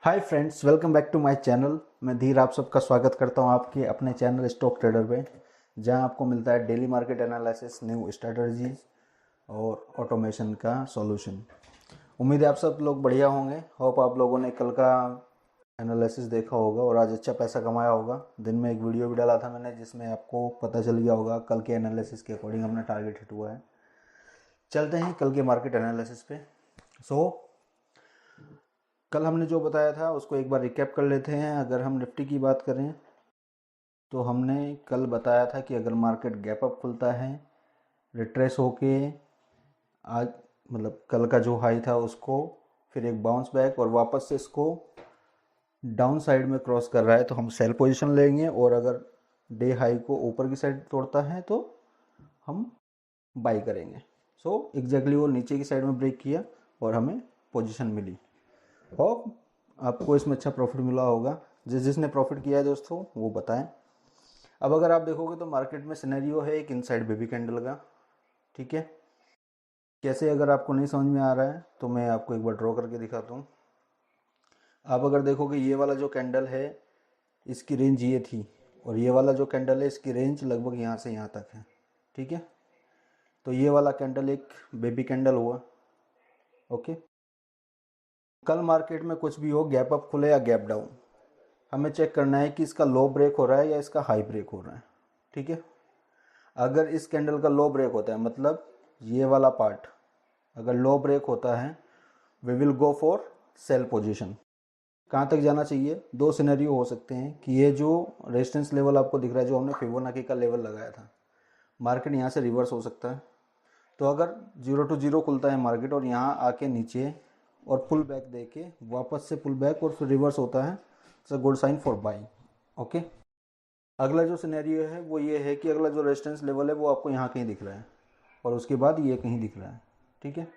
Hi friends, welcome back to my channel. मैं धीर आप सबका स्वागत करता हूं आपके अपने चैनल स्टॉक ट्रेडर पे, जहां आपको मिलता है daily market analysis, new strategies और ऑटोमेशन का सॉल्यूशन। उम्मीद है आप सब लोग बढ़िया होंगे। होप आप लोगों ने कल का एनालिसिस देखा होगा और आज अच्छा पैसा कमाया होगा। दिन में एक वीडियो भी डाला था मैंने, जिसमें आपको पता चल गया होगा कल के एनालिसिस के अकॉर्डिंग अपना टारगेट हिट हुआ है। चलते हैं कल के मार्केट एनालिसिस पे। सो कल हमने जो बताया था उसको एक बार रिकैप कर लेते हैं। अगर हम निफ्टी की बात करें तो हमने कल बताया था कि अगर मार्केट गैप अप खुलता है, रिट्रेस होके आज मतलब कल का जो हाई था उसको फिर एक बाउंस बैक और वापस से इसको डाउन साइड में क्रॉस कर रहा है तो हम सेल पोजीशन लेंगे, और अगर डे हाई को ऊपर की साइड तोड़ता है तो हम बाई करेंगे। सो एग्जैक्टली वो नीचे की साइड में ब्रेक किया और हमें पोजीशन मिली। होप आपको इसमें अच्छा प्रॉफिट मिला होगा। जिसने प्रॉफिट किया है दोस्तों वो बताएं। अब अगर आप देखोगे तो मार्केट में सिनेरियो है एक इनसाइड बेबी कैंडल का। ठीक है, कैसे अगर आपको नहीं समझ में आ रहा है तो मैं आपको एक बार ड्रॉ करके दिखाता हूँ। आप अगर देखोगे ये वाला जो कैंडल है इसकी रेंज ये थी, और ये वाला जो कैंडल है इसकी रेंज लगभग यहाँ से यहाँ तक है। ठीक है, तो ये वाला कैंडल एक बेबी कैंडल हुआ। ओके, कल मार्केट में कुछ भी हो, गैप अप खुले या गैप डाउन, हमें चेक करना है कि इसका लो ब्रेक हो रहा है या इसका हाई ब्रेक हो रहा है। ठीक है, अगर इस कैंडल का लो ब्रेक होता है, मतलब ये वाला पार्ट अगर लो ब्रेक होता है, we will go for sell position. कहाँ तक जाना चाहिए? दो सिनेरियो हो सकते हैं कि ये जो रेजिस्टेंस लेवल आपको दिख रहा है, जो हमने फिबोनाची का लेवल लगाया था, मार्केट यहाँ से रिवर्स हो सकता है। तो अगर 0 to 0 खुलता है मार्केट और यहाँ आके नीचे और पुल बैक दे के वापस से पुल बैक और फिर रिवर्स होता है, it's a good sign for buying. Okay, अगला जो सिनेरियो है वो ये है कि अगला जो रेजिस्टेंस लेवल है वो आपको यहाँ कहीं दिख रहा है और उसके बाद ये कहीं दिख रहा है। ठीक है,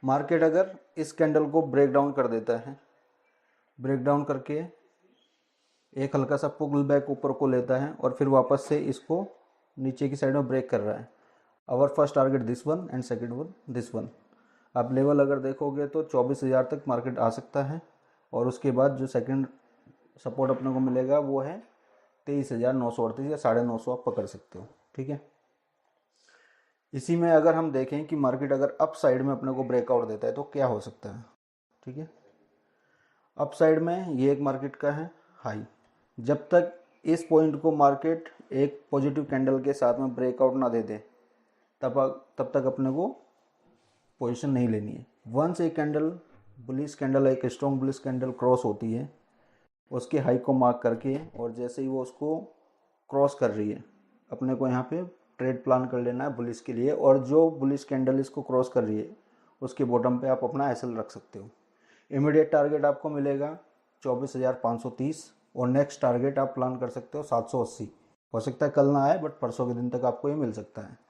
मार्केट अगर इस कैंडल को ब्रेक डाउन कर देता है, ब्रेक डाउन करके एक हल्का सा पुल बैक ऊपर को लेता है और फिर वापस से इसको नीचे की साइड में ब्रेक कर रहा है, our first target this one and second one this one. आप लेवल अगर देखोगे तो 24,000 तक मार्केट आ सकता है, और उसके बाद जो सेकंड सपोर्ट अपने को मिलेगा वो है 23,938 या 950 आप पकड़ सकते हो। ठीक है, इसी में अगर हम देखें कि मार्केट अगर अप साइड में अपने को ब्रेकआउट देता है तो क्या हो सकता है। ठीक है, अप साइड में ये एक मार्केट का है हाई। जब तक इस पॉइंट को मार्केट एक पॉजिटिव कैंडल के साथ में ब्रेकआउट ना दे दे तब तक अपने को पोजीशन नहीं लेनी है। वंस एक कैंडल बुलिश कैंडल, एक स्ट्रॉन्ग बुलिश कैंडल क्रॉस होती है उसके हाई को मार्क करके, और जैसे ही वो उसको क्रॉस कर रही है अपने को यहाँ पे ट्रेड प्लान कर लेना है बुलिश के लिए, और जो बुलिश कैंडल इसको क्रॉस कर रही है उसके बॉटम पे आप अपना एसएल रख सकते हो। इमीडिएट टारगेट आपको मिलेगा 24,530, और नेक्स्ट टारगेट आप प्लान कर सकते हो 780। हो सकता है कल ना आए, बट परसों के दिन तक आपको ये मिल सकता है।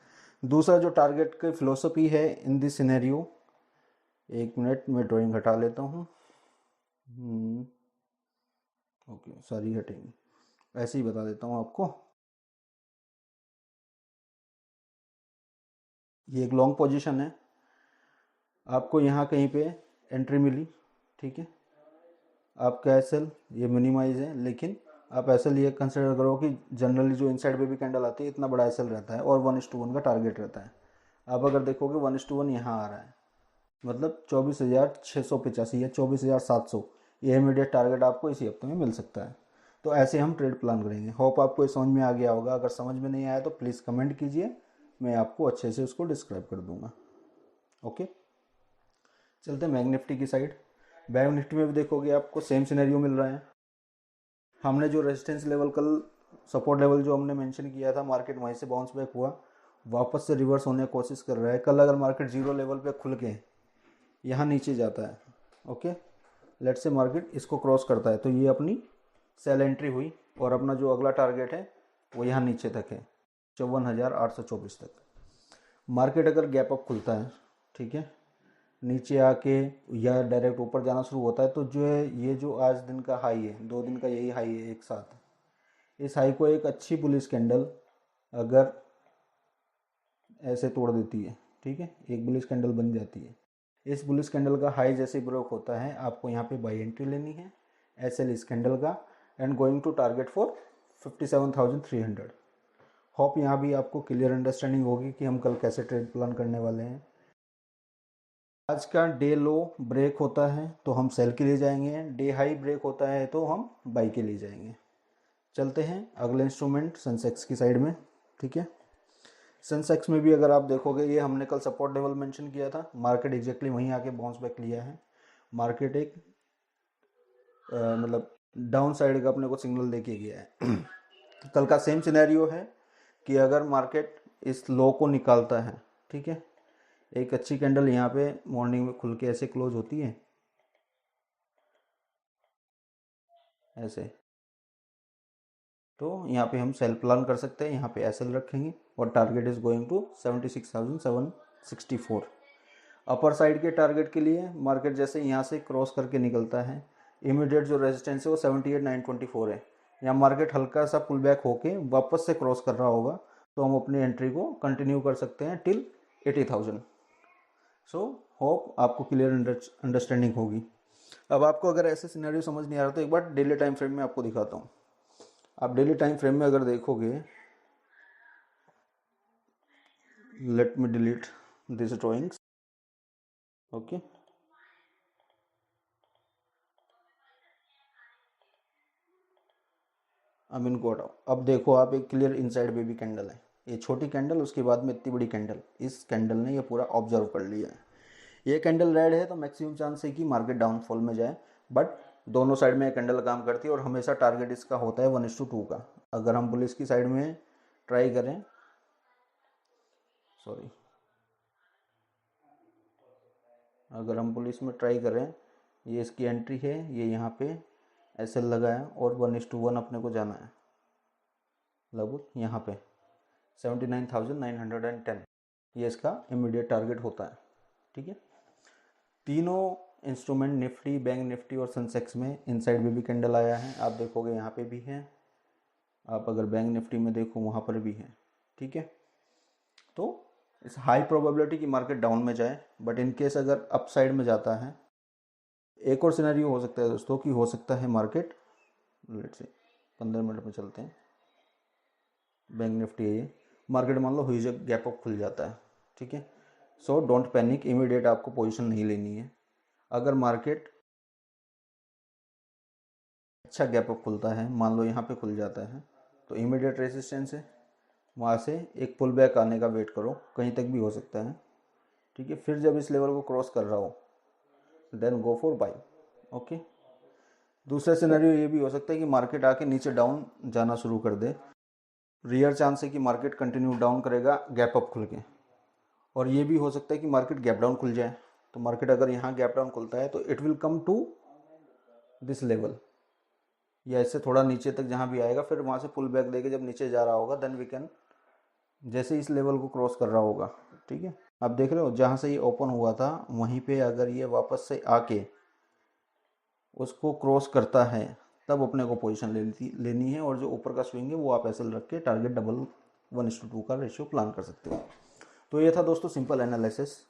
दूसरा जो टारगेट की फिलोसफी है इन दिस सिनेरियो, एक मिनट में ड्राइंग हटा लेता हूँ। ओके, सारी हटेंगी, ऐसे ही बता देता हूँ आपको। ये एक लॉन्ग पोजीशन है, आपको यहाँ कहीं पे एंट्री मिली। ठीक है, आपका एसएल ये मिनिमाइज है, लेकिन आप एसएल ये कंसिडर करो कि जनरली जो इनसाइड बेबी कैंडल आती है इतना बड़ा एसएल रहता है और 1:1 का टारगेट रहता है। आप अगर देखोगे 1:1 यहाँ आ रहा है, मतलब 24,685 या 24,700, ये इमीडिएट टारगेट आपको इसी हफ्ते में मिल सकता है। तो ऐसे हम ट्रेड प्लान करेंगे। होप आपको ये समझ में आ गया होगा। अगर समझ में नहीं आया तो प्लीज़ कमेंट कीजिए, मैं आपको अच्छे से उसको डिस्क्राइब कर दूंगा। ओके, चलते हैं बैंक निफ्टी की साइड। बैंक निफ्टी में भी देखोगे आपको सेम सिनेरियो मिल रहा है। हमने जो रेजिस्टेंस लेवल कल, सपोर्ट लेवल जो हमने मेंशन किया था, मार्केट वहीं से बाउंस बैक हुआ, वापस से रिवर्स होने की कोशिश कर रहा है। कल अगर मार्केट जीरो लेवल पे खुल के यहाँ नीचे जाता है, ओके, लेट से मार्केट इसको क्रॉस करता है, तो ये अपनी सेल एंट्री हुई, और अपना जो अगला टारगेट है वो यहाँ नीचे तक है 54,824 तक। मार्केट अगर गैप अप खुलता है, ठीक है, नीचे आके या डायरेक्ट ऊपर जाना शुरू होता है, तो जो है ये जो आज दिन का हाई है, 2 दिन का यही हाई है एक साथ, इस हाई को एक अच्छी बुलिश कैंडल अगर ऐसे तोड़ देती है, ठीक है, एक बुलिश कैंडल बन जाती है, इस बुलिश कैंडल का हाई जैसे ब्रेक होता है आपको यहाँ पे बाई एंट्री लेनी है एसएल इस कैंडल का and going to target for 57,300। Hope यहाँ भी आपको क्लियर अंडरस्टैंडिंग होगी कि हम कल कैसे ट्रेड प्लान करने वाले हैं। आज का डे लो ब्रेक होता है तो हम सेल के लिए जाएंगे, डे हाई ब्रेक होता है तो हम बाई के लिए जाएंगे। चलते हैं अगले इंस्ट्रूमेंट सेंसेक्स की साइड में। ठीक है, सेंसेक्स में भी अगर आप देखोगे ये हमने कल सपोर्ट लेवल मेंशन किया था, मार्केट एग्जैक्टली वहीं आके बाउंस बैक लिया है। मार्केट एक मतलब डाउन साइड का अपने को सिग्नल देके गया है। कल का सेम सिनेरियो है कि अगर मार्केट इस लो को निकालता है, ठीक है, एक अच्छी कैंडल यहाँ पे मॉर्निंग में खुल के ऐसे क्लोज होती है ऐसे, तो यहाँ पे हम सेल प्लान कर सकते हैं, यहाँ पे एसएल रखेंगे और target is going to 76,764। Upper side के टारगेट के लिए मार्केट जैसे यहाँ से क्रॉस करके निकलता है, इमीडिएट जो रेजिस्टेंस है वो 78,924 है। यहाँ मार्केट हल्का सा पुल बैक होके वापस से क्रॉस कर रहा होगा तो हम अपनी एंट्री को कंटिन्यू कर सकते हैं टिल 80,000। सो होप आपको क्लियर अंडरस्टैंडिंग होगी। अब आपको अगर ऐसे सिनेरियो समझ नहीं आ रहा तो एक बार डेली टाइम फ्रेम में आपको दिखाता हूँ। आप डेली टाइम फ्रेम में अगर देखोगे, let me delete this drawings. Okay, अब इनको हटाओ। अब देखो आप एक क्लियर इनसाइड बेबी कैंडल है, ये छोटी कैंडल, उसके बाद में इतनी बड़ी कैंडल, इस कैंडल ने ये पूरा ऑब्जर्व कर लिया है। ये कैंडल रेड है तो मैक्सिमम चांस है कि मार्केट डाउनफॉल में जाए, बट दोनों साइड में ये कैंडल काम करती है और हमेशा टारगेट इसका होता है 1:2 का। अगर हम पुलिस की साइड में ट्राई करें, सॉरी, अगर हम पुलिस में ट्राई करें, ये इसकी एंट्री है, ये यहाँ पे एसएल लगा है और 1:1 अपने को जाना है लगभग यहाँ पे 79,910, ये इसका इमीडिएट टारगेट होता है। ठीक है, तीनों इंस्ट्रूमेंट निफ्टी, बैंक निफ्टी और सेंसेक्स में इनसाइड में भी कैंडल आया है, आप देखोगे यहाँ पे भी है, आप अगर बैंक निफ्टी में देखो वहाँ पर भी है। ठीक है, तो इस हाई प्रोबेबिलिटी कि मार्केट डाउन में जाए, बट इन केस अगर अप साइड में जाता है, एक और सिनेरियो हो सकता है दोस्तों कि हो सकता है मार्केट, लेट्स से 15 मिनट में चलते हैं, बैंक निफ्टी है ये, मार्केट मान लो हुई गैप अप खुल जाता है। ठीक है, सो डोंट पैनिक, इमीडिएट आपको पोजीशन नहीं लेनी है। अगर मार्केट अच्छा गैप अप खुलता है, मान लो यहाँ पे खुल जाता है, तो इमीडिएट रेजिस्टेंस है, वहाँ से एक पुल बैक आने का वेट करो, कहीं तक भी हो सकता है। ठीक है, फिर जब इस लेवल को क्रॉस कर रहा हो then go for buy. Okay, दूसरा सिनेरियो ये भी हो सकता है कि मार्केट आके नीचे डाउन जाना शुरू कर दे, रियर चांस है कि मार्केट कंटिन्यू डाउन करेगा गैप अप खुल के, और ये भी हो सकता है कि मार्केट गैप डाउन खुल जाए। तो मार्केट अगर यहाँ गैप डाउन खुलता है तो it will come to this level, या इससे थोड़ा नीचे तक जहाँ भी आएगा, फिर वहाँ से पुल बैक देके जब नीचे जा रहा होगा देन वी कैन, जैसे इस लेवल को क्रॉस कर रहा होगा। ठीक है, आप देख रहे हो जहाँ से ये ओपन हुआ था वहीं पे अगर ये वापस से आके उसको क्रॉस करता है तब अपने को पोजीशन लेनी है, और जो ऊपर का स्विंग है वो आप ऐसे रख के टारगेट डबल 1:2 का रेशियो प्लान कर सकते हो। तो ये था दोस्तों सिंपल एनालिसिस।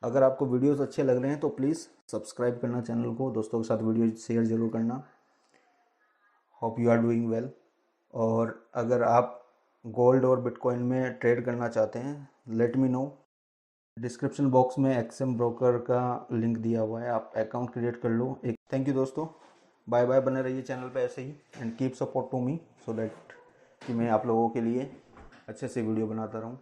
अगर आपको वीडियोस अच्छे लग रहे हैं तो प्लीज़ सब्सक्राइब करना चैनल को, दोस्तों के साथ वीडियो शेयर ज़रूर करना। Hope you are doing well. और अगर आप गोल्ड और बिटकॉइन में ट्रेड करना चाहते हैं, let me know, description box में एक्सएम ब्रोकर का लिंक दिया हुआ है, आप अकाउंट क्रिएट कर लो। एक थैंक यू दोस्तों, बाय बाय, बने रहिए चैनल पे ऐसे ही and keep support to me so that कि मैं आप लोगों के लिए अच्छे से वीडियो बनाता रहूँ।